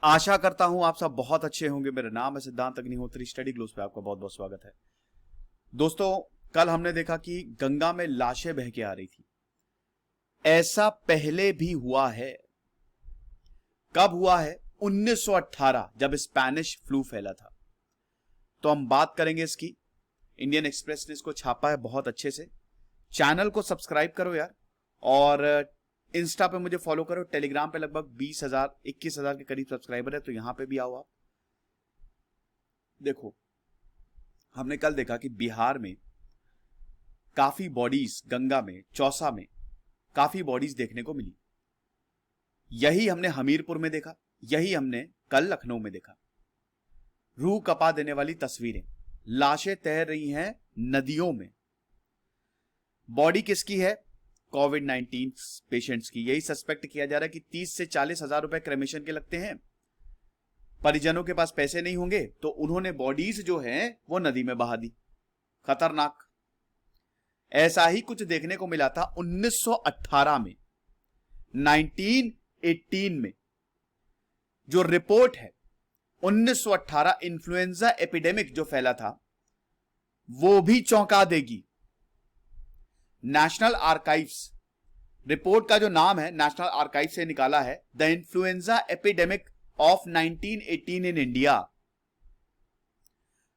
आशा करता हूं आप सब बहुत अच्छे होंगे। मेरा नाम है सिद्धांत अग्निहोत्री। स्टडी ग्लोस पे आपका बहुत बहुत स्वागत है। दोस्तों, कल हमने देखा कि गंगा में लाशें बह के आ रही थी। ऐसा पहले भी हुआ है। कब हुआ है? 1918, जब स्पेनिश फ्लू फैला था। तो हम बात करेंगे इसकी। इंडियन एक्सप्रेस ने इसको छापा है बहुत अच्छे से। चैनल को सब्सक्राइब करो यार, और इंस्टा पे मुझे फॉलो करो। टेलीग्राम पे लगभग 20,000 21,000 के करीब सब्सक्राइबर है, तो यहां पे भी आओ आप। देखो, हमने कल देखा कि बिहार में काफी बॉडीज, गंगा में, चौसा में काफी बॉडीज देखने को मिली। यही हमने हमीरपुर में देखा, यही हमने कल लखनऊ में देखा। रूह कपा देने वाली तस्वीरें। लाशें तैर रही हैं नदियों में। बॉडी किसकी है? कोविड-19 पेशेंट्स की। यही सस्पेक्ट किया जा रहा है कि 30 से 40 हजार रुपए क्रेमेशन के लगते हैं। परिजनों के पास पैसे नहीं होंगे तो उन्होंने बॉडीज जो हैं वो नदी में बहा दी। खतरनाक। ऐसा ही कुछ देखने को मिला था 1918 में, 1918 में। जो रिपोर्ट है 1918 इन्फ्लुएंजा एपिडेमिक जो फैला था, वो भी चौंका देगी। नेशनल आर्काइव्स रिपोर्ट का जो नाम है, नेशनल आर्काइव से निकाला है, the influenza epidemic of 1918 in India.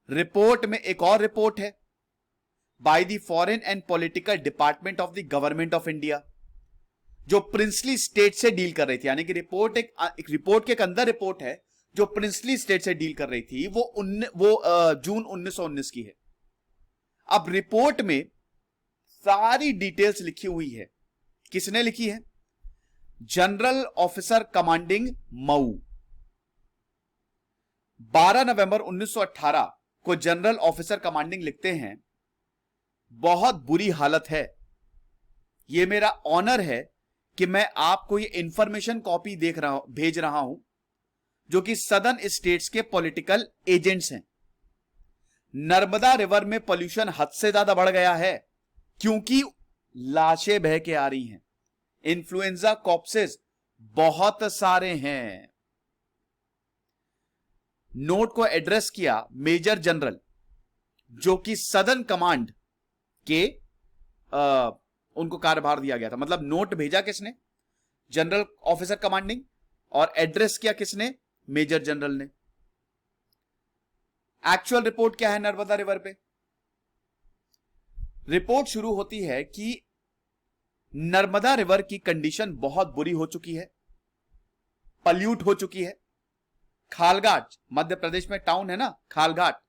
Report में एक और रिपोर्ट है by the foreign and political department of the government of India, जो प्रिंसली स्टेट से डील कर रही थी। यानी कि रिपोर्ट एक रिपोर्ट के अंदर रिपोर्ट है जो प्रिंसली स्टेट से डील कर रही थी। वो जून 1919 की है। अब रिपोर्ट में सारी डिटेल्स लिखी हुई है। किसने लिखी है? General officer commanding Mau. 12 नवंबर 1918 को जनरल ऑफिसर कमांडिंग लिखते हैं, बहुत बुरी हालत है। यह मेरा ऑनर है कि मैं आपको ये इंफॉर्मेशन कॉपी भेज रहा हूं, जो कि सदर्न स्टेट्स के पॉलिटिकल एजेंट्स हैं। नर्मदा रिवर में पोल्यूशन हद से ज्यादा बढ़ गया है, क्योंकि लाशें बह के आ रही हैं। इन्फ्लुएंजा कॉप्सेस बहुत सारे हैं। नोट को एड्रेस किया मेजर जनरल, जो कि सदर्न कमांड के उनको कार्यभार दिया गया था। मतलब नोट भेजा किसने? General officer commanding. और एड्रेस किया किसने? मेजर जनरल ने। एक्चुअल रिपोर्ट क्या है नर्मदा रिवर पे? रिपोर्ट शुरू होती है कि नर्मदा रिवर की कंडीशन बहुत बुरी हो चुकी है, पल्यूट हो चुकी है। खालघाट, मध्य प्रदेश में टाउन है ना खालघाट,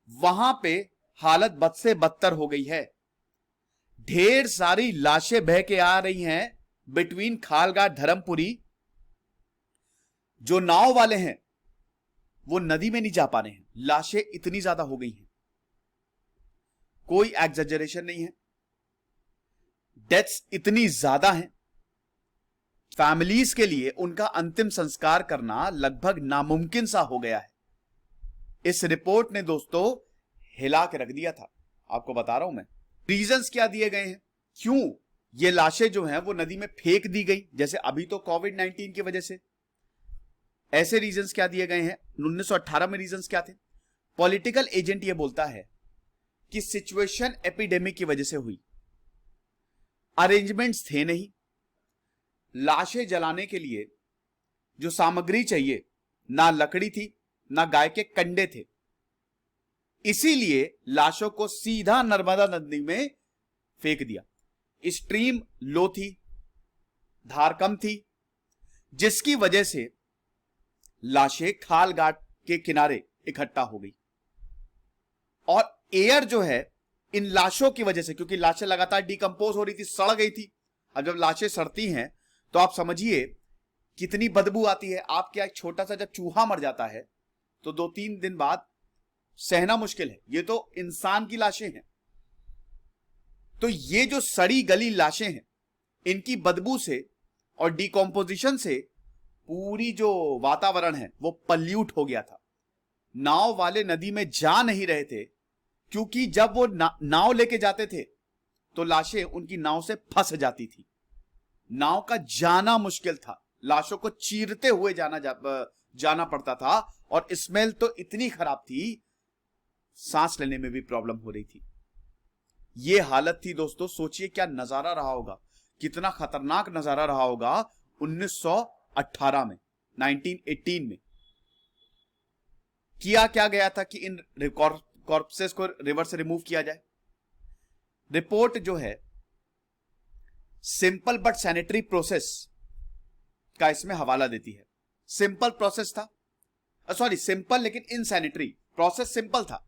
वहां पे हालत बद से बदतर हो गई है। ढेर सारी लाशें बह के आ रही हैं बिटवीन खालघाट धर्मपुरी। जो नाव वाले हैं वो नदी में नहीं जा पा रहे हैं। लाशें इतनी ज्यादा हो गई हैं, कोई एग्जेजरेशन नहीं है। डेथ्स इतनी ज्यादा हैं, फैमिलीज के लिए उनका अंतिम संस्कार करना लगभग नामुमकिन सा हो गया है। इस रिपोर्ट ने दोस्तों हिला के रख दिया था। आपको बता रहा हूं मैं। रीजंस क्या दिए गए हैं, क्यों ये लाशें जो हैं वो नदी में फेंक दी गई, जैसे अभी तो कोविड-19 की वजह से। ऐसे रीजंस क्या दिए गए हैं? 1918 में रीजंस क्या थे? पॉलिटिकल एजेंट ये बोलता है कि सिचुएशन एपिडेमिक की वजह से हुई, अरेंजमेंट्स थे नहीं, लाशें जलाने के लिए जो सामग्री चाहिए ना लकड़ी थी ना गाय के कंडे थे, इसीलिए लाशों को सीधा नर्मदा नदी में फेंक दिया। स्ट्रीम लो थी, धार कम थी, जिसकी वजह से लाशें खालघाट के किनारे इकट्ठा हो गई। और एयर जो है इन लाशों की वजह से, क्योंकि लाशें लगातार डिकंपोज हो रही थी, सड़ गई थी। अब जब लाशें सड़ती हैं तो आप समझिए कितनी बदबू आती है। आप क्या, एक छोटा सा जब चूहा मर जाता है तो 2-3 दिन बाद सहना मुश्किल है। ये तो इंसान की लाशें हैं। तो ये जो सड़ी गली लाशें हैं, इनकी बदबू से और डिकम्पोजिशन से पूरी जो वातावरण है वो पल्यूट हो गया था। नाव वाले नदी में जा नहीं रहे थे, क्योंकि जब वो नाव लेके जाते थे तो लाशें उनकी नाव से फंस जाती थी। नाव का जाना मुश्किल था। लाशों को चीरते हुए जाना पड़ता था, और स्मेल तो इतनी खराब थी, सांस लेने में भी प्रॉब्लम हो रही थी। यह हालत थी दोस्तों। सोचिए क्या नजारा रहा होगा, कितना खतरनाक नजारा रहा होगा 1918 में, 1918 में। किया क्या गया था कि इन कॉर्पसेस को रिवर से रिमूव किया जाए। रिपोर्ट जो है सिंपल बट सैनिटरी प्रोसेस का इसमें हवाला देती है। सिंपल प्रोसेस था, सॉरी सिंपल लेकिन इनसैनिटरी प्रोसेस। सिंपल था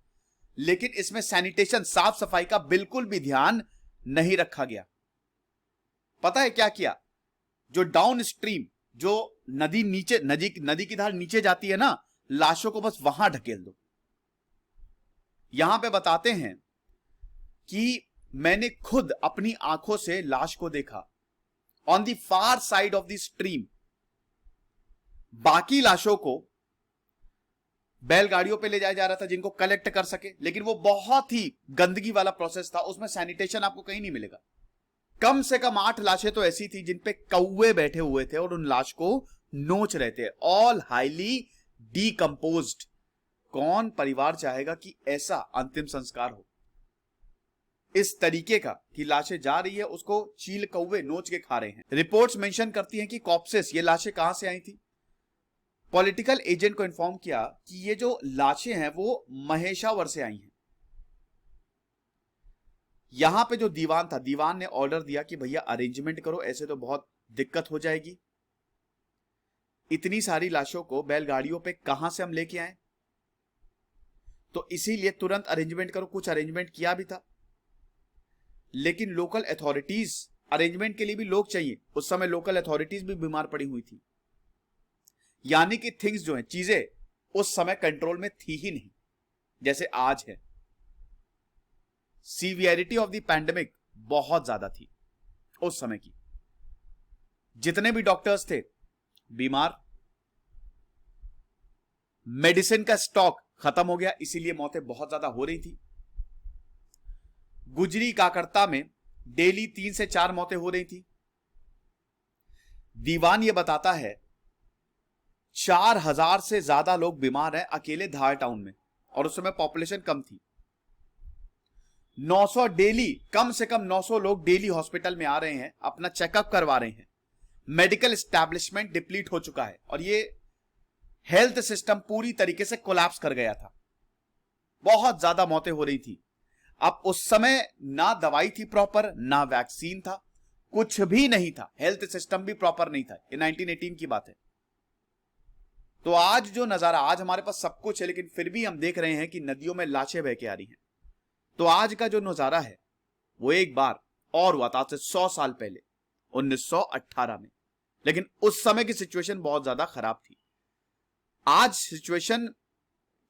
लेकिन इसमें सैनिटेशन, साफ सफाई का बिल्कुल भी ध्यान नहीं रखा गया। पता है क्या किया? जो डाउन स्ट्रीम, जो नदी नीचे, नदी की धार नीचे जाती है ना, लाशों को बस वहां ढकेल दो। यहां पे बताते हैं कि मैंने खुद अपनी आंखों से लाश को देखा on the far side of the stream. बाकी लाशों को बैलगाड़ियों पे ले जाया जा रहा था जिनको कलेक्ट कर सके, लेकिन वो बहुत ही गंदगी वाला प्रोसेस था, उसमें सैनिटेशन आपको कहीं नहीं मिलेगा। कम से कम 8 लाशें तो ऐसी थी जिन पे कौवे बैठे हुए थे और उन लाश को नोच रहे थे। All highly decomposed. कौन परिवार चाहेगा कि ऐसा अंतिम संस्कार हो, इस तरीके का कि लाशें जा रही है, उसको चील कौवे नोच के खा रहे हैं। रिपोर्ट्स मेंशन करती हैं कि कॉप्सेस, ये लाशें कहां से आई थी। पॉलिटिकल एजेंट को इन्फॉर्म किया कि ये जो लाशें हैं वो महेशावर से आई हैं। यहां पे जो दीवान था, दीवान ने ऑर्डर दिया कि भैया अरेंजमेंट करो, ऐसे तो बहुत दिक्कत हो जाएगी। इतनी सारी लाशों को बैलगाड़ियों पे कहां से हम लेके आए, तो इसीलिए तुरंत अरेंजमेंट करो। कुछ अरेंजमेंट किया भी था, लेकिन लोकल अथॉरिटीज, अरेंजमेंट के लिए भी लोग चाहिए। उस समय लोकल अथॉरिटीज भी बीमार पड़ी हुई थी, यानी कि थिंग्स जो हैं, चीजें उस समय कंट्रोल में थी ही नहीं जैसे आज है। सीवियरिटी ऑफ द पैंडेमिक बहुत ज्यादा थी उस समय की। जितने भी डॉक्टर्स थे बीमार, मेडिसिन का स्टॉक खत्म हो गया, इसीलिए मौतें बहुत ज्यादा हो रही थी। गुजरी काकरता में डेली 3 से 4 मौतें हो रही थी। दीवान यह बताता है 4000 से ज्यादा लोग बीमार हैं अकेले धार टाउन में, और उस समय पॉपुलेशन कम थी। 900 डेली, कम से कम 900 लोग डेली हॉस्पिटल में आ रहे हैं, अपना चेकअप करवा रहे हैं। मेडिकल एस्टैब्लिशमेंट डिप्लीट हो चुका है और ये हेल्थ सिस्टम पूरी तरीके से कोलैप्स कर गया था। बहुत ज्यादा मौतें हो रही थी। अब उस समय ना दवाई थी प्रॉपर, ना वैक्सीन था, कुछ भी नहीं था, हेल्थ सिस्टम भी प्रॉपर नहीं था। ये 1918 की बात है। तो आज जो नजारा, आज हमारे पास सब कुछ है लेकिन फिर भी हम देख रहे हैं कि नदियों में लाशें बह के आ रही हैं। तो आज का जो नजारा है वो एक बार और हुआ था, आज से 100 साल पहले 1918 में। लेकिन उस समय की सिचुएशन बहुत ज्यादा खराब थी। आज सिचुएशन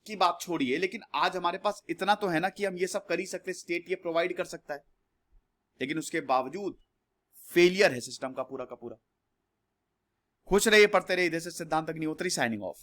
की बात छोड़िए, लेकिन आज हमारे पास इतना तो है ना कि हम ये सब कर ही सकते, स्टेट ये प्रोवाइड कर सकता है, लेकिन उसके बावजूद फेलियर है सिस्टम का पूरा। खुश रहिए, पढ़ते रहिए। इधर से सिद्धांत अग्निहोत्री साइनिंग ऑफ।